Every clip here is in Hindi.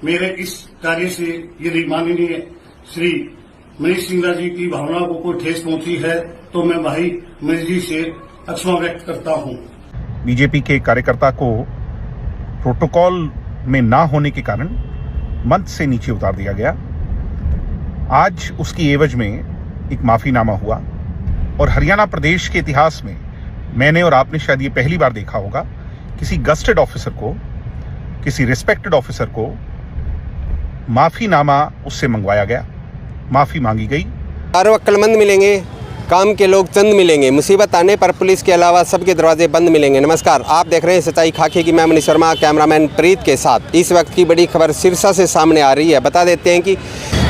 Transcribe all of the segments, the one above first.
मेरे इस कार्य से यदि माननीय श्री मनीष सिंगला जी की भावना को कोई ठेस पहुंची है तो मैं भाई मनीष जी से क्षमा व्यक्त करता हूं। बीजेपी के कार्यकर्ता को प्रोटोकॉल में ना होने के कारण मंच से नीचे उतार दिया गया। आज उसकी एवज में एक माफीनामा हुआ और हरियाणा प्रदेश के इतिहास में मैंने और आपने शायद ये पहली बार देखा होगा, किसी गस्टेड ऑफिसर को, किसी रिस्पेक्टेड ऑफिसर को माफीनामा उससे मंगवाया गया, माफी मांगी गई। चारों अक्लमंद मिलेंगे, काम के लोग चंद मिलेंगे, मुसीबत आने पर पुलिस के अलावा सबके दरवाजे बंद मिलेंगे। नमस्कार, आप देख रहे हैं सच्चाई खाकी की, मैं मनीष शर्मा, कैमरामैन प्रीत के साथ। इस वक्त की बड़ी खबर सिरसा से सामने आ रही है। बता देते हैं कि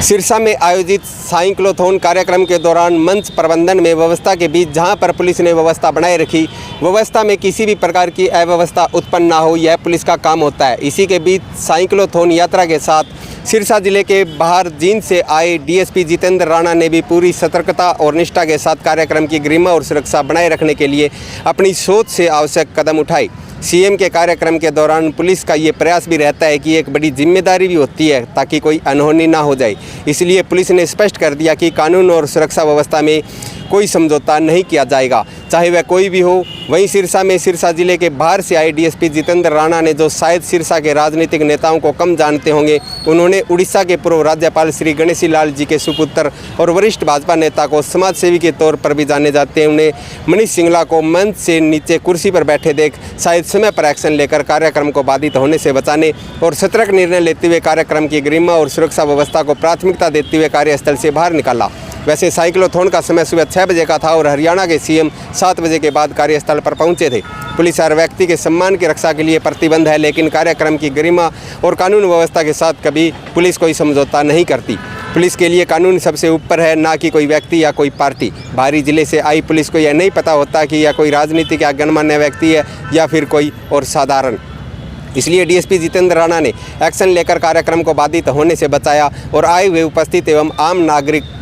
सिरसा में आयोजित साइक्लोथॉन कार्यक्रम के दौरान मंच प्रबंधन में व्यवस्था के बीच जहां पर पुलिस ने व्यवस्था बनाए रखी, व्यवस्था में किसी भी प्रकार की अव्यवस्था उत्पन्न ना हो, यह पुलिस का काम होता है। इसी के बीच साइक्लोथॉन यात्रा के साथ सिरसा जिले के बाहर जींद से आए डीएसपी जितेंद्र राणा ने भी पूरी सतर्कता और निष्ठा के साथ कार्यक्रम की गरिमा और सुरक्षा बनाए रखने के लिए अपनी सोच से आवश्यक कदम उठाए। सीएम के कार्यक्रम के दौरान पुलिस का ये प्रयास भी रहता है कि एक बड़ी जिम्मेदारी भी होती है ताकि कोई अनहोनी ना हो जाए। इसलिए पुलिस ने स्पष्ट कर दिया कि कानून और सुरक्षा व्यवस्था में कोई समझौता नहीं किया जाएगा, चाहे वह कोई भी हो। वहीं सिरसा में सिरसा जिले के बाहर से आए डीएसपी जितेंद्र राणा ने, जो शायद सिरसा के राजनीतिक नेताओं को कम जानते होंगे, उन्होंने उड़ीसा के पूर्व राज्यपाल श्री गणेशी लाल जी के सुपुत्र और वरिष्ठ भाजपा नेता को समाज सेवी के तौर पर भी जाने जाते हैं, उन्हें मनीष सिंगला को मंच से नीचे कुर्सी पर बैठे देख शायद समय पर एक्शन लेकर कार्यक्रम को बाधित होने से बचाने और सतर्क निर्णय लेते हुए कार्यक्रम की गरिमा और सुरक्षा व्यवस्था को प्राथमिकता देते हुए कार्यस्थल से बाहर निकाला। वैसे साइक्लोथॉन का समय सुबह 6 बजे का था और हरियाणा के सीएम 7 बजे के बाद कार्यस्थल पर पहुंचे थे। पुलिस हर व्यक्ति के सम्मान की रक्षा के लिए प्रतिबद्ध है, लेकिन कार्यक्रम की गरिमा और कानून व्यवस्था के साथ कभी पुलिस कोई समझौता नहीं करती। पुलिस के लिए कानून सबसे ऊपर है, ना कि कोई व्यक्ति या कोई पार्टी। बाहरी जिले से आई पुलिस को यह नहीं पता होता कि यह कोई राजनीतिक या गणमान्य व्यक्ति है या फिर कोई और साधारण। इसलिए डीएसपी जितेंद्र राणा ने एक्शन लेकर कार्यक्रम को बाधित होने से बचाया और आए हुए उपस्थित एवं आम नागरिक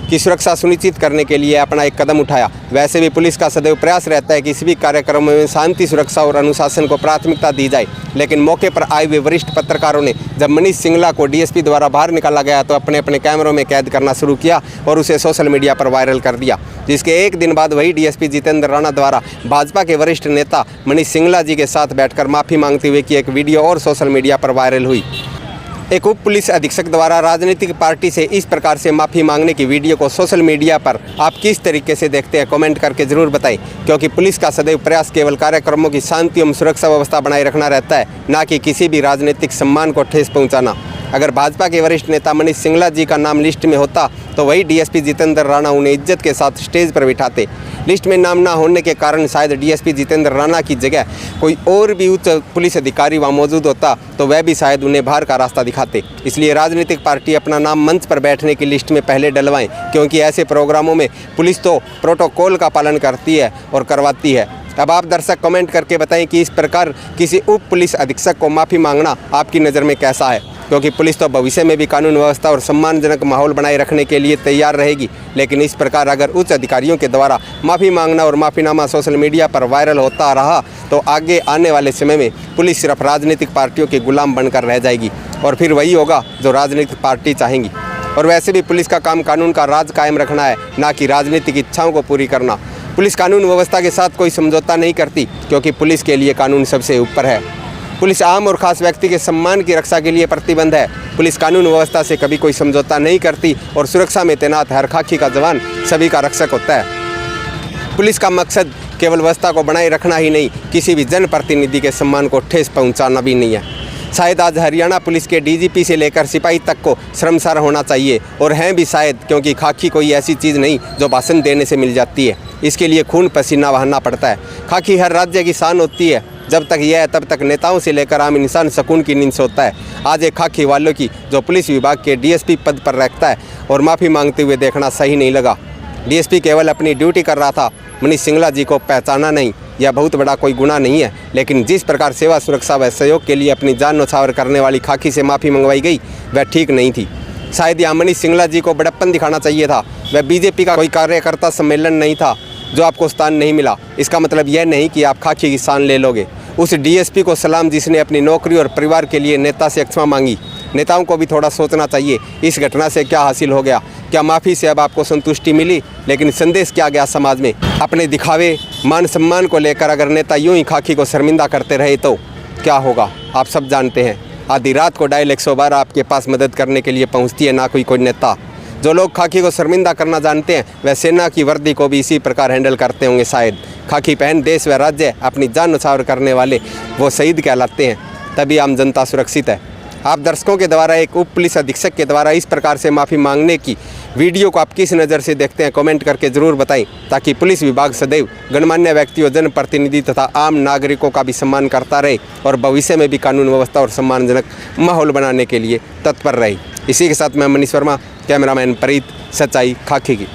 की सुरक्षा सुनिश्चित करने के लिए अपना एक कदम उठाया। वैसे भी पुलिस का सदैव प्रयास रहता है कि किसी भी कार्यक्रम में शांति, सुरक्षा और अनुशासन को प्राथमिकता दी जाए। लेकिन मौके पर आए हुए वरिष्ठ पत्रकारों ने जब मनीष सिंगला को डीएसपी द्वारा बाहर निकाला गया तो अपने अपने कैमरों में कैद करना शुरू किया और उसे सोशल मीडिया पर वायरल कर दिया। जिसके एक दिन बाद वही डीएसपी जितेंद्र राणा द्वारा भाजपा के वरिष्ठ नेता मनीष सिंगला जी के साथ बैठकर माफ़ी मांगते हुए की एक वीडियो और सोशल मीडिया पर वायरल हुई। एक उप पुलिस अधीक्षक द्वारा राजनीतिक पार्टी से इस प्रकार से माफ़ी मांगने की वीडियो को सोशल मीडिया पर आप किस तरीके से देखते हैं, कमेंट करके ज़रूर बताएं। क्योंकि पुलिस का सदैव प्रयास केवल कार्यक्रमों की शांति एवं सुरक्षा व्यवस्था बनाए रखना रहता है, ना कि किसी भी राजनीतिक सम्मान को ठेस पहुंचाना। अगर भाजपा के वरिष्ठ नेता मनीष सिंगला जी का नाम लिस्ट में होता तो वही डीएसपी जितेंद्र राणा उन्हें इज्जत के साथ स्टेज पर बिठाते। लिस्ट में नाम ना होने के कारण शायद डीएसपी जितेंद्र राणा की जगह कोई और भी उच्च पुलिस अधिकारी वहाँ मौजूद होता तो वह भी शायद उन्हें बाहर का रास्ता दिखाते। इसलिए राजनीतिक पार्टी अपना नाम मंच पर बैठने की लिस्ट में पहले डलवाएं, क्योंकि ऐसे प्रोग्रामों में पुलिस तो प्रोटोकॉल का पालन करती है और करवाती है। अब आप दर्शक कमेंट करके बताएं कि इस प्रकार किसी उप पुलिस अधीक्षक को माफ़ी मांगना आपकी नज़र में कैसा है, क्योंकि पुलिस तो भविष्य में भी कानून व्यवस्था और सम्मानजनक माहौल बनाए रखने के लिए तैयार रहेगी। लेकिन इस प्रकार अगर उच्च अधिकारियों के द्वारा माफ़ी मांगना और माफ़ीनामा सोशल मीडिया पर वायरल होता रहा तो आगे आने वाले समय में पुलिस सिर्फ राजनीतिक पार्टियों के गुलाम बनकर रह जाएगी और फिर वही होगा जो राजनीतिक पार्टी चाहेंगी। और वैसे भी पुलिस का काम कानून का राज कायम रखना है, ना कि राजनीतिक इच्छाओं को पूरी करना। पुलिस कानून व्यवस्था के साथ कोई समझौता नहीं करती, क्योंकि पुलिस के लिए कानून सबसे ऊपर है। पुलिस आम और खास व्यक्ति के सम्मान की रक्षा के लिए प्रतिबद्ध है। पुलिस कानून व्यवस्था से कभी कोई समझौता नहीं करती और सुरक्षा में तैनात हर खाकी का जवान सभी का रक्षक होता है। पुलिस का मकसद केवल व्यवस्था को बनाए रखना ही नहीं, किसी भी जनप्रतिनिधि के सम्मान को ठेस पहुंचाना भी नहीं है। शायद आज हरियाणा पुलिस के डीजीपी से लेकर सिपाही तक को शर्मसार होना चाहिए, और हैं भी शायद, क्योंकि खाकी कोई ऐसी चीज़ नहीं जो भाषण देने से मिल जाती है। इसके लिए खून पसीना बहाना पड़ता है। खाकी हर राज्य की शान होती है। जब तक यह है तब तक नेताओं से लेकर आम इंसान सुकून की नींद सोता है। आज एक खाकी वालों की जो पुलिस विभाग के डीएसपी पद पर रखता है और माफ़ी मांगते हुए देखना सही नहीं लगा। डीएसपी केवल अपनी ड्यूटी कर रहा था, मनीष सिंगला जी को पहचाना नहीं। यह बहुत बड़ा कोई गुनाह नहीं है, लेकिन जिस प्रकार सेवा, सुरक्षा व सहयोग के लिए अपनी जान न्यौछावर करने वाली खाकी से माफ़ी मंगवाई गई वह ठीक नहीं थी। शायद यहाँ मनीष सिंगला जी को बड़प्पन दिखाना चाहिए था। वह बीजेपी का कोई कार्यकर्ता सम्मेलन नहीं था जो आपको स्थान नहीं मिला। इसका मतलब यह नहीं कि आप खाकी की शान ले लोगे। उस डीएसपी को सलाम जिसने अपनी नौकरी और परिवार के लिए नेता से क्षमा मांगी। नेताओं को भी थोड़ा सोचना चाहिए इस घटना से क्या हासिल हो गया। क्या माफ़ी से अब आपको संतुष्टि मिली, लेकिन संदेश क्या गया समाज में? अपने दिखावे मान सम्मान को लेकर अगर नेता यूं ही खाकी को शर्मिंदा करते रहे तो क्या होगा आप सब जानते हैं। आधी रात को डायल 112 आपके पास मदद करने के लिए पहुंचती है, ना कोई नेता। जो लोग खाकी को शर्मिंदा करना जानते हैं वह सेना की वर्दी को भी इसी प्रकार हैंडल करते होंगे शायद। खाकी पहन देश व राज्य अपनी जान न्यौछावर करने वाले वो शहीद कहलाते हैं, तभी आम जनता सुरक्षित है। आप दर्शकों के द्वारा एक उप पुलिस अधीक्षक के द्वारा इस प्रकार से माफ़ी मांगने की वीडियो को आप किस नज़र से देखते हैं, कमेंट करके ज़रूर बताएं, ताकि पुलिस विभाग सदैव गणमान्य व्यक्तियों, जनप्रतिनिधि तथा आम नागरिकों का भी सम्मान करता रहे और भविष्य में भी कानून व्यवस्था और सम्मानजनक माहौल बनाने के लिए तत्पर रहे। इसी के साथ मैं मनीष वर्मा, कैमरामैन प्रीत, सच्चाई खाकी की।